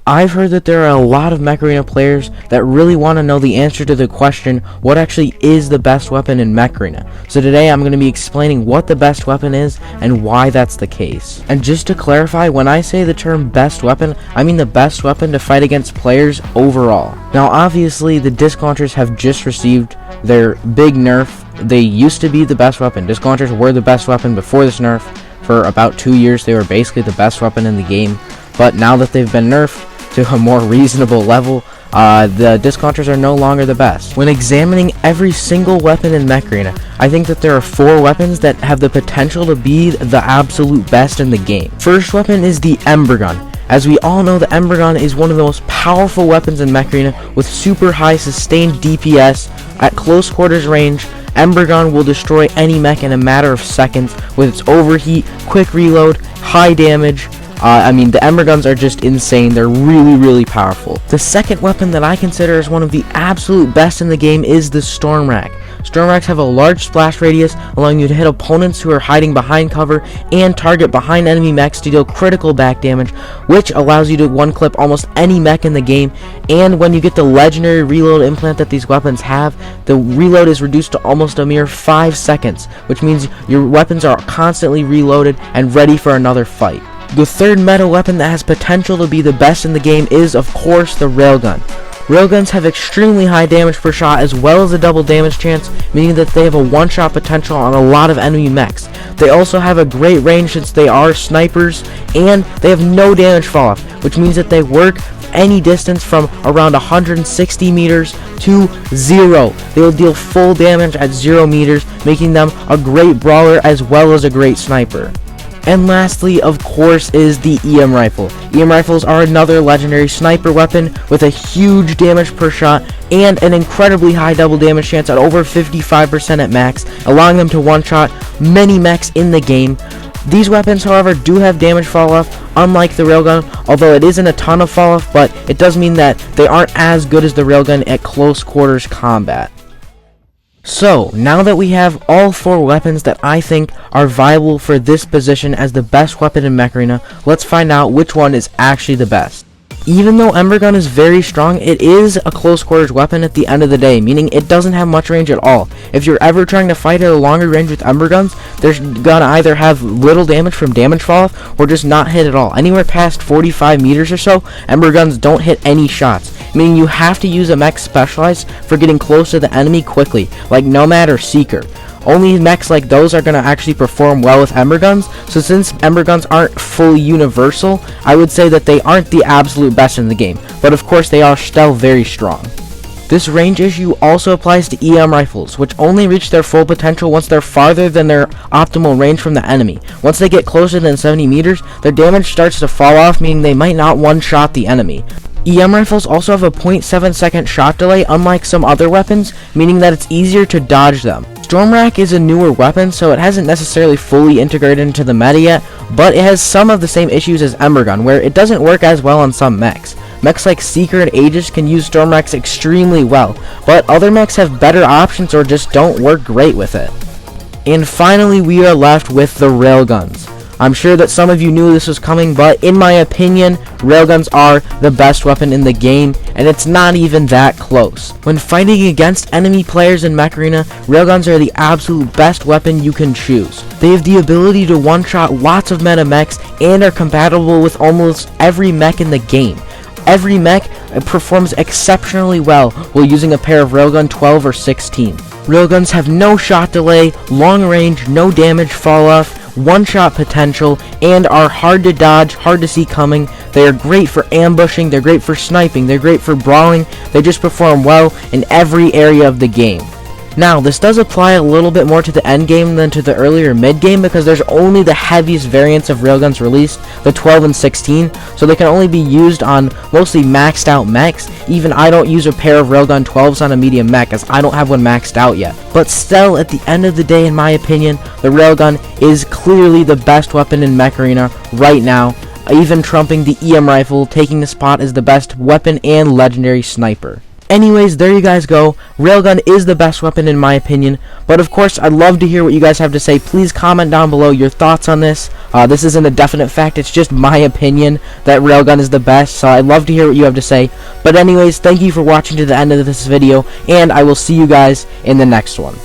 I've heard that there are a lot of Mech Arena players that really want to know the answer to the question, what actually is the best weapon in Mech Arena? So today I'm going to be explaining what the best weapon is and why that's the case. And just to clarify, when I say the term best weapon, I mean the best weapon to fight against players overall. Now obviously the disc launchers have just received their big nerf. They used to be the best weapon. Disc launchers were the best weapon before this nerf. For about 2 years they were basically the best weapon in the game. But now that they've been nerfed to a more reasonable level, the disc launchers are no longer the best. When examining every single weapon in Mech Arena, I think that there are 4 weapons that have the potential to be the absolute best in the game. First weapon is the Ember Gun. As we all know, the Ember Gun is one of the most powerful weapons in Mech Arena with super high sustained DPS. At close quarters range, Ember Gun will destroy any mech in a matter of seconds with its overheat, quick reload, high damage. The Ember Guns are just insane. They're really powerful. The second weapon that I consider as one of the absolute best in the game is the Storm Rack. Storm Racks have a large splash radius, allowing you to hit opponents who are hiding behind cover and target behind enemy mechs to deal critical back damage, which allows you to one-clip almost any mech in the game. And when you get the legendary reload implant that these weapons have, the reload is reduced to almost a mere 5 seconds, which means your weapons are constantly reloaded and ready for another fight. The third meta weapon that has potential to be the best in the game is, of course, the Railgun. Railguns have extremely high damage per shot as well as a double damage chance, meaning that they have a one-shot potential on a lot of enemy mechs. They also have a great range since they are snipers, and they have no damage fall-off, which means that they work any distance from around 160 meters to 0. They will deal full damage at 0 meters, making them a great brawler as well as a great sniper. And lastly, of course, is the EM Rifle. EM Rifles are another legendary sniper weapon with a huge damage per shot and an incredibly high double damage chance at over 55% at max, allowing them to one-shot many mechs in the game. These weapons, however, do have damage fall-off, unlike the Railgun, although it isn't a ton of fall-off, but it does mean that they aren't as good as the Railgun at close quarters combat. So, now that we have all 4 weapons that I think are viable for this position as the best weapon in Mech Arena, let's find out which one is actually the best. Even though Ember Gun is very strong, it is a close quarters weapon at the end of the day, meaning it doesn't have much range at all. If you're ever trying to fight at a longer range with Ember Guns, they're gonna either have little damage from damage fall-off or just not hit at all. Anywhere past 45 meters or so, Ember Guns don't hit any shots, meaning you have to use a mech specialized for getting close to the enemy quickly, like Nomad or Seeker. Only mechs like those are going to actually perform well with Ember Guns, so since Ember Guns aren't fully universal, I would say that they aren't the absolute best in the game, but of course they are still very strong. This range issue also applies to EM Rifles, which only reach their full potential once they're farther than their optimal range from the enemy. Once they get closer than 70 meters, their damage starts to fall off, meaning they might not one-shot the enemy. EM Rifles also have a 0.7 second shot delay, unlike some other weapons, meaning that it's easier to dodge them. Storm Rack is a newer weapon, so it hasn't necessarily fully integrated into the meta yet, but it has some of the same issues as Ember Gun, where it doesn't work as well on some mechs. Mechs like Seeker and Aegis can use Storm Racks extremely well, but other mechs have better options or just don't work great with it. And finally, we are left with the Railguns. I'm sure that some of you knew this was coming, but in my opinion, Railguns are the best weapon in the game, and it's not even that close. When fighting against enemy players in Mech Arena, Railguns are the absolute best weapon you can choose. They have the ability to one-shot lots of meta mechs and are compatible with almost every mech in the game. Every mech performs exceptionally well while using a pair of Railgun 12 or 16. Railguns have no shot delay, long range, no damage fall-off, one-shot potential, and are hard to dodge, hard to see coming. They are great for ambushing, they're great for sniping, they're great for brawling. They just perform well in every area of the game. Now, this does apply a little bit more to the end game than to the earlier mid game because there's only the heaviest variants of Railguns released, the 12 and 16, so they can only be used on mostly maxed out mechs. Even I don't use a pair of Railgun 12s on a medium mech as I don't have one maxed out yet. But still, at the end of the day, in my opinion, the Railgun is clearly the best weapon in Mech Arena right now, even trumping the EM Rifle, taking the spot as the best weapon and legendary sniper. Anyways, there you guys go. Railgun is the best weapon in my opinion, but of course I'd love to hear what you guys have to say. Please comment down below your thoughts on this. This isn't a definite fact, it's just my opinion that Railgun is the best, so I'd love to hear what you have to say. But anyways, thank you for watching to the end of this video, and I will see you guys in the next one.